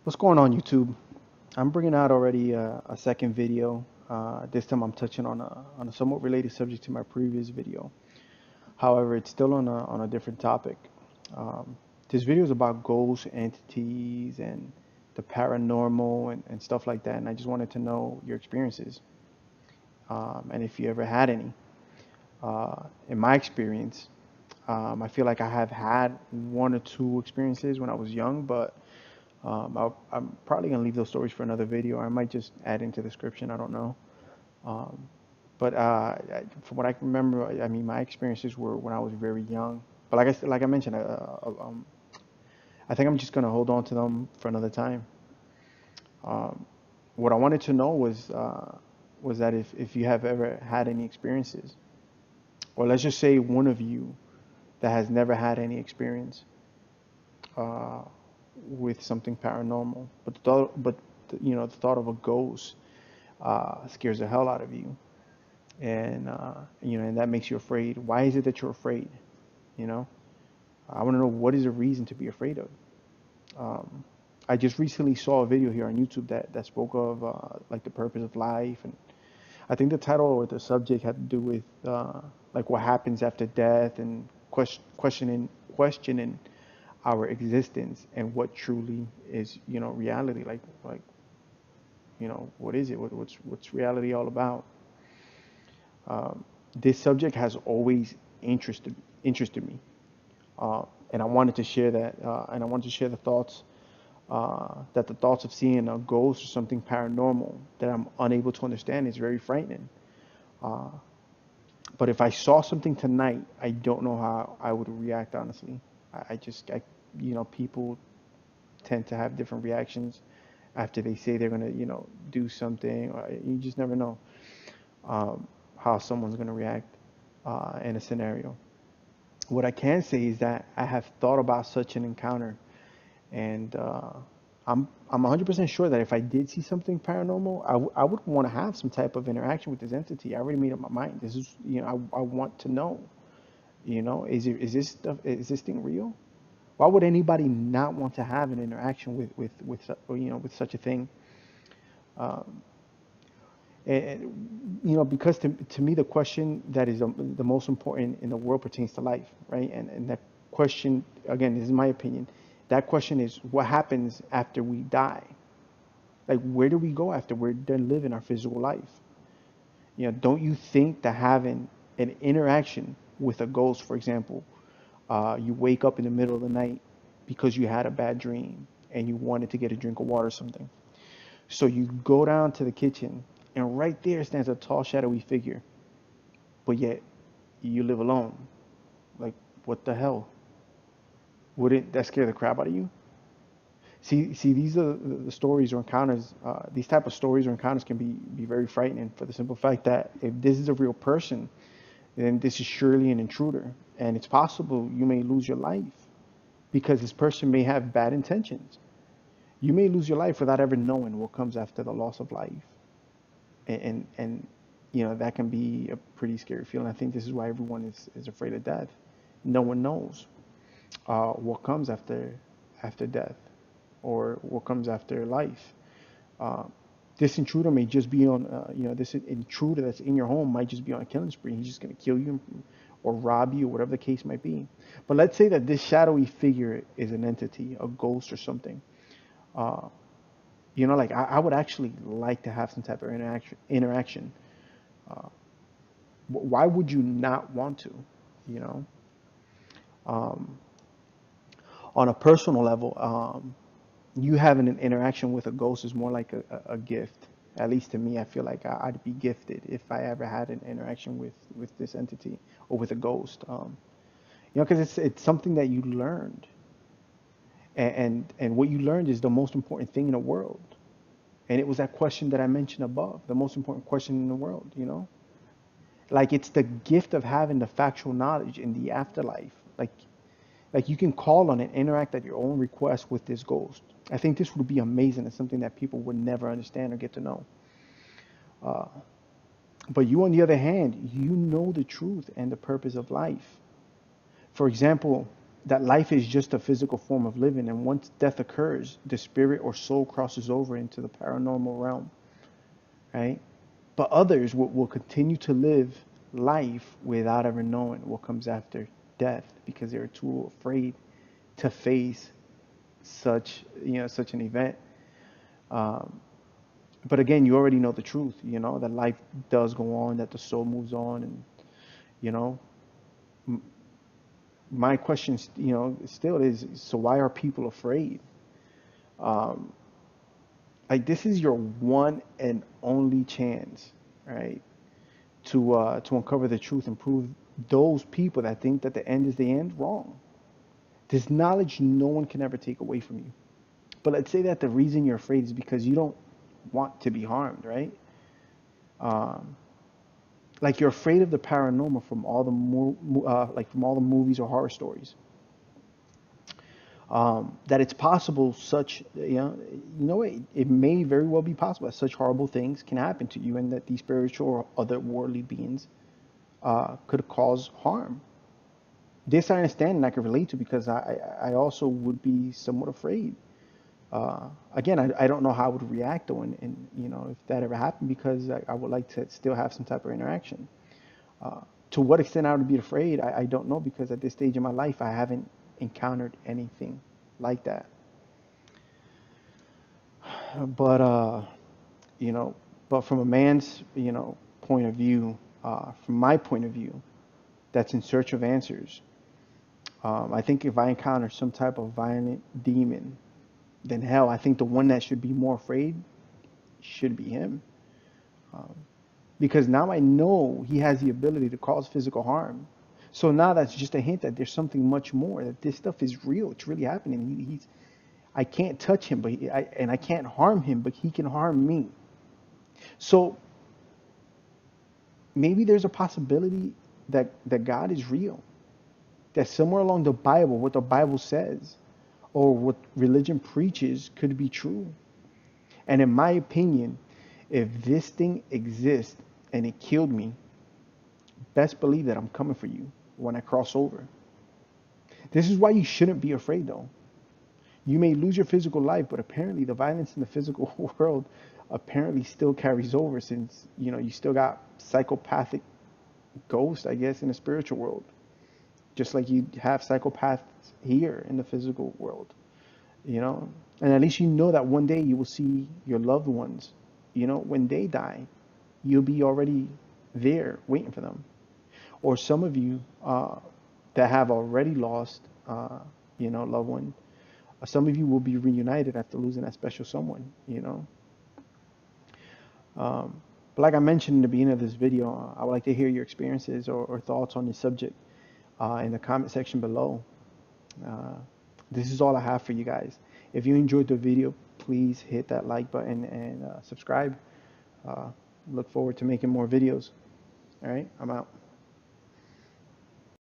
What's going on, YouTube? I'm bringing out already a second video. This time I'm touching on a somewhat related subject to my previous video. However, it's still on a different topic. Um, this video is about ghosts, entities, and the paranormal and stuff like that. And I just wanted to know your experiences, and if you ever had any. In my experience, I feel like I have had one or two experiences when I was young, but I'm probably gonna leave those stories for another video. I might just add into the description. I don't know. Um, but from what I can remember, I mean, my experiences were when I was very young. But like I mentioned, I think I'm just gonna hold on to them for another time. Um, what I wanted to know was that if you have ever had any experiences, or let's just say one of you that has never had any experience uh, with something paranormal, but the thought of a ghost scares the hell out of you, and and that makes you afraid. Why is it that you're afraid? You know, I want to know what is the reason to be afraid of. Um, I just recently saw a video here on YouTube that spoke of like the purpose of life, and I think the title or the subject had to do with like what happens after death and questioning our existence and what truly is reality. Like what is it? What's reality all about? Um, this subject has always interested me, and I wanted to share that, and I wanted to share the thoughts that the thoughts of seeing a ghost or something paranormal that I'm unable to understand is very frightening. Uh, but if I saw something tonight, I don't know how I would react, honestly. People tend to have different reactions after they say they're gonna, do something. Or you just never know how someone's gonna react in a scenario. What I can say is that I have thought about such an encounter, and I'm 100% sure that if I did see something paranormal, I would want to have some type of interaction with this entity. I already made up my mind. This is, I want to know. Is this thing real? Why would anybody not want to have an interaction with such a thing? Um, because to me, the question that is the most important in the world pertains to life, right? And that question, again, this is my opinion. That question is what happens after we die? Like, where do we go after we're done living our physical life? Don't you think that having an interaction with a ghost, for example, you wake up in the middle of the night because you had a bad dream and you wanted to get a drink of water or something. So you go down to the kitchen, and right there stands a tall, shadowy figure, but yet you live alone. Like, what the hell? Wouldn't that scare the crap out of you? See, these are the stories or encounters. These type of stories or encounters can be very frightening for the simple fact that if this is a real person, then this is surely an intruder, and it's possible you may lose your life because this person may have bad intentions. You may lose your life without ever knowing what comes after the loss of life, and that can be a pretty scary feeling. I think this is why everyone is afraid of death. No one knows what comes after death or what comes after life. Uh, this intruder may just be on, this intruder that's in your home might just be on a killing spree. He's just going to kill you or rob you, or whatever the case might be. But let's say that this shadowy figure is an entity, a ghost or something. Uh, like I would actually like to have some type of interaction. Uh, why would you not want to? You know, um, on a personal level, you having an interaction with a ghost is more like a gift. At least to me, I feel like I'd be gifted if I ever had an interaction with this entity or with a ghost. Because it's something that you learned, and what you learned is the most important thing in the world. And it was that question that I mentioned above, the most important question in the world. Like it's the gift of having the factual knowledge in the afterlife. Like you can call on and interact at your own request with this ghost. I think this would be amazing. It's something that people would never understand or get to know. Uh, but you, on the other hand, you know the truth and the purpose of life. For example, that life is just a physical form of living, and once death occurs, the spirit or soul crosses over into the paranormal realm, right? But others will continue to live life without ever knowing what comes after death because they're too afraid to face such an event. Um, but again, you already know the truth, that life does go on, that the soul moves on, and you know, my question, still is, so why are people afraid? Um, like this is your one and only chance, right? To uncover the truth and prove those people that think that the end is the end wrong. This knowledge no one can ever take away from you. But let's say that the reason you're afraid is because you don't want to be harmed, right? Um, like you're afraid of the paranormal from all the from all the movies or horror stories. That it's possible it may very well be possible that such horrible things can happen to you, and that these spiritual or otherworldly beings could cause harm. This I understand and I can relate to because I also would be somewhat afraid. Again, I don't know how I would react though, and if that ever happened, because I would like to still have some type of interaction. To what extent I would be afraid, I don't know, because at this stage in my life, I haven't encountered anything like that. But you know, but from a man's point of view, from my point of view, that's in search of answers. I think if I encounter some type of violent demon, then hell, I think the one that should be more afraid should be him. Um, because now I know he has the ability to cause physical harm. So now that's just a hint that there's something much more, that this stuff is real. It's really happening. I can't touch him, and I can't harm him, but he can harm me. So maybe there's a possibility that God is real, that somewhere along the Bible, what the Bible says or what religion preaches could be true. And in my opinion, if this thing exists and it killed me, best believe that I'm coming for you when I cross over. This is why you shouldn't be afraid, though. You may lose your physical life, but apparently the violence in the physical world apparently still carries over, since you still got psychopathic ghosts, I guess, in the spiritual world, just like you have psychopaths here in the physical world. And at least that one day you will see your loved ones. When they die, you'll be already there waiting for them. Or some of you that have already lost loved one, some of you will be reunited after losing that special someone. But like I mentioned in the beginning of this video, I would like to hear your experiences or thoughts on this subject in the comment section below. This is all I have for you guys. If you enjoyed the video, please hit that like button and subscribe. Look forward to making more videos. All right, I'm out.